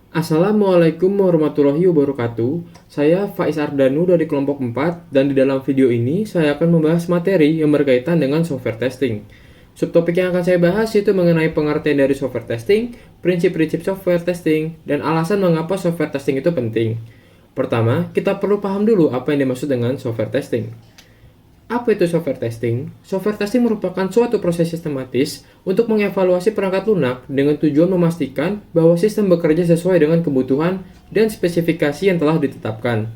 Assalamualaikum warahmatullahi wabarakatuh. Saya Faiz Ardanu dari kelompok 4 dan di dalam video ini saya akan membahas materi yang berkaitan dengan software testing. Subtopik yang akan saya bahas itu mengenai pengertian dari software testing, prinsip-prinsip software testing, dan alasan mengapa software testing itu penting. Pertama, kita perlu paham dulu apa yang dimaksud dengan software testing. Apa itu software testing? Software testing merupakan suatu proses sistematis untuk mengevaluasi perangkat lunak dengan tujuan memastikan bahwa sistem bekerja sesuai dengan kebutuhan dan spesifikasi yang telah ditetapkan.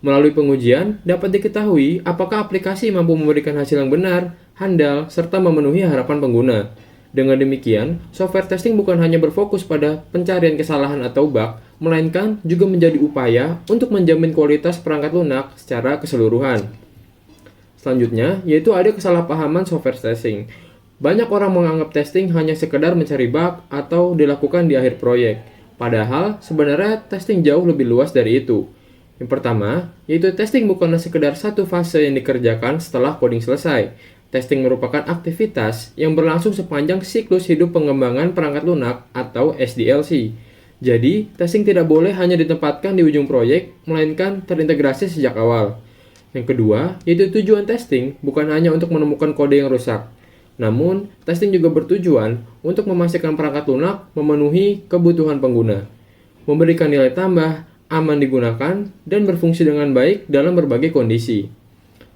Melalui pengujian, dapat diketahui apakah aplikasi mampu memberikan hasil yang benar, handal, serta memenuhi harapan pengguna. Dengan demikian, software testing bukan hanya berfokus pada pencarian kesalahan atau bug, melainkan juga menjadi upaya untuk menjamin kualitas perangkat lunak secara keseluruhan. Selanjutnya, yaitu ada kesalahpahaman software testing. Banyak orang menganggap testing hanya sekedar mencari bug atau dilakukan di akhir proyek. Padahal, sebenarnya testing jauh lebih luas dari itu. Yang pertama, yaitu testing bukanlah sekedar satu fase yang dikerjakan setelah coding selesai. Testing merupakan aktivitas yang berlangsung sepanjang siklus hidup pengembangan perangkat lunak atau SDLC. Jadi, testing tidak boleh hanya ditempatkan di ujung proyek, melainkan terintegrasi sejak awal. Yang kedua, yaitu tujuan testing bukan hanya untuk menemukan kode yang rusak. Namun, testing juga bertujuan untuk memastikan perangkat lunak memenuhi kebutuhan pengguna, memberikan nilai tambah, aman digunakan, dan berfungsi dengan baik dalam berbagai kondisi.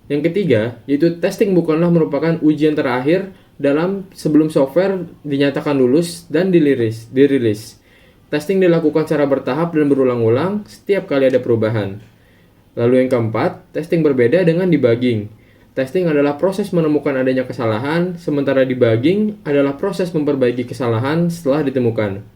Yang ketiga, yaitu testing bukanlah merupakan ujian terakhir sebelum software dinyatakan lulus dan dirilis. Testing dilakukan secara bertahap dan berulang-ulang setiap kali ada perubahan. Lalu yang keempat, testing berbeda dengan debugging. Testing adalah proses menemukan adanya kesalahan, sementara debugging adalah proses memperbaiki kesalahan setelah ditemukan.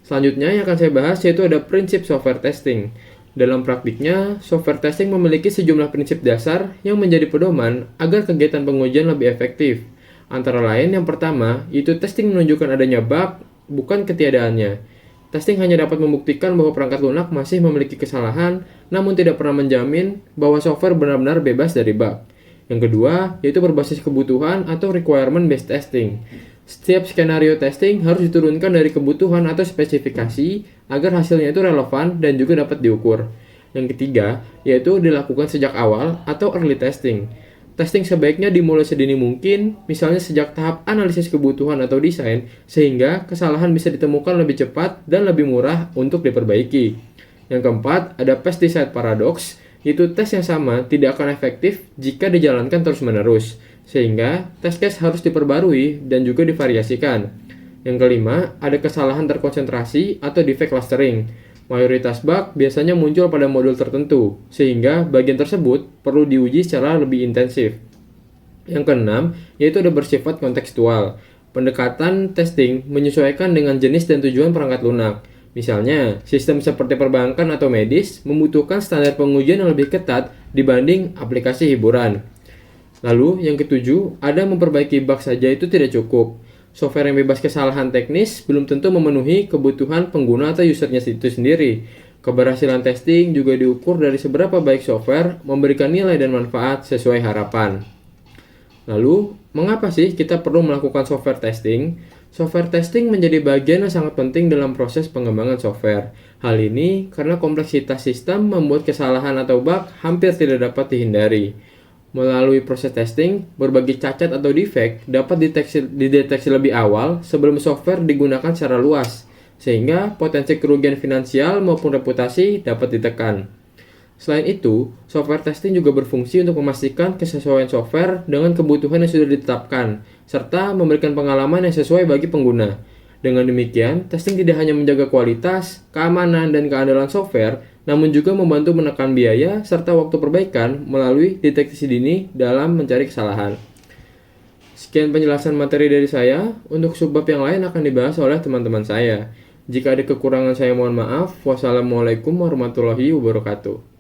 Selanjutnya yang akan saya bahas yaitu ada prinsip software testing. Dalam praktiknya, software testing memiliki sejumlah prinsip dasar yang menjadi pedoman agar kegiatan pengujian lebih efektif. Antara lain yang pertama, yaitu testing menunjukkan adanya bug, bukan ketiadaannya. Testing hanya dapat membuktikan bahwa perangkat lunak masih memiliki kesalahan, namun tidak pernah menjamin bahwa software benar-benar bebas dari bug. Yang kedua, yaitu berbasis kebutuhan atau requirement-based testing. Setiap skenario testing harus diturunkan dari kebutuhan atau spesifikasi agar hasilnya itu relevan dan juga dapat diukur. Yang ketiga, yaitu dilakukan sejak awal atau early testing. Testing sebaiknya dimulai sedini mungkin, misalnya sejak tahap analisis kebutuhan atau desain, sehingga kesalahan bisa ditemukan lebih cepat dan lebih murah untuk diperbaiki. Yang keempat, ada pesticide paradox, yaitu tes yang sama tidak akan efektif jika dijalankan terus-menerus, sehingga test case harus diperbarui dan juga divariasikan. Yang kelima, ada kesalahan terkonsentrasi atau defect clustering. Mayoritas bug biasanya muncul pada modul tertentu, sehingga bagian tersebut perlu diuji secara lebih intensif. Yang keenam, yaitu ada bersifat kontekstual. Pendekatan testing menyesuaikan dengan jenis dan tujuan perangkat lunak. Misalnya, sistem seperti perbankan atau medis membutuhkan standar pengujian yang lebih ketat dibanding aplikasi hiburan. Lalu, yang ketujuh, ada memperbaiki bug saja itu tidak cukup. Software yang bebas kesalahan teknis belum tentu memenuhi kebutuhan pengguna atau usernya itu sendiri. Keberhasilan testing juga diukur dari seberapa baik software memberikan nilai dan manfaat sesuai harapan. Lalu, mengapa sih kita perlu melakukan software testing? Software testing menjadi bagian yang sangat penting dalam proses pengembangan software. Hal ini karena kompleksitas sistem membuat kesalahan atau bug hampir tidak dapat dihindari. Melalui proses testing, berbagai cacat atau defect dapat dideteksi lebih awal sebelum software digunakan secara luas, sehingga potensi kerugian finansial maupun reputasi dapat ditekan. Selain itu, software testing juga berfungsi untuk memastikan kesesuaian software dengan kebutuhan yang sudah ditetapkan, serta memberikan pengalaman yang sesuai bagi pengguna. Dengan demikian, testing tidak hanya menjaga kualitas, keamanan, dan keandalan software, namun juga membantu menekan biaya serta waktu perbaikan melalui deteksi dini dalam mencari kesalahan. Sekian penjelasan materi dari saya. Untuk subbab yang lain akan dibahas oleh teman-teman saya. Jika ada kekurangan saya mohon maaf. Wassalamualaikum warahmatullahi wabarakatuh.